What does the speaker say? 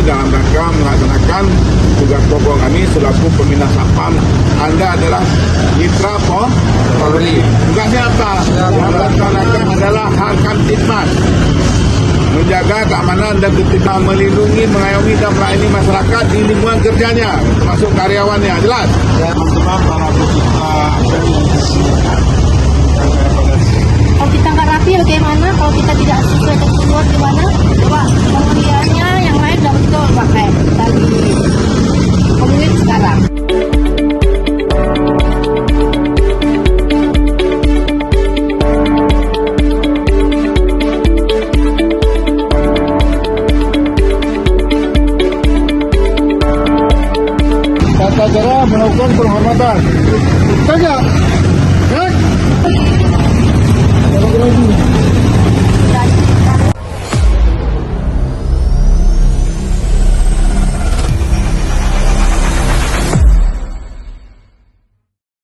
dalam rangka melaksanakan tugas pokok kami selaku pembina Satpam. Anda adalah mitra Polri. Tugasnya apa? Yang melaksanakan adalah hal Kamtibmas, menjaga keamanan dan ketertiban, melindungi, mengayomi dan melayani masyarakat di lingkungan kerjanya, termasuk karyawannya. Jelas? Teman-teman para peserta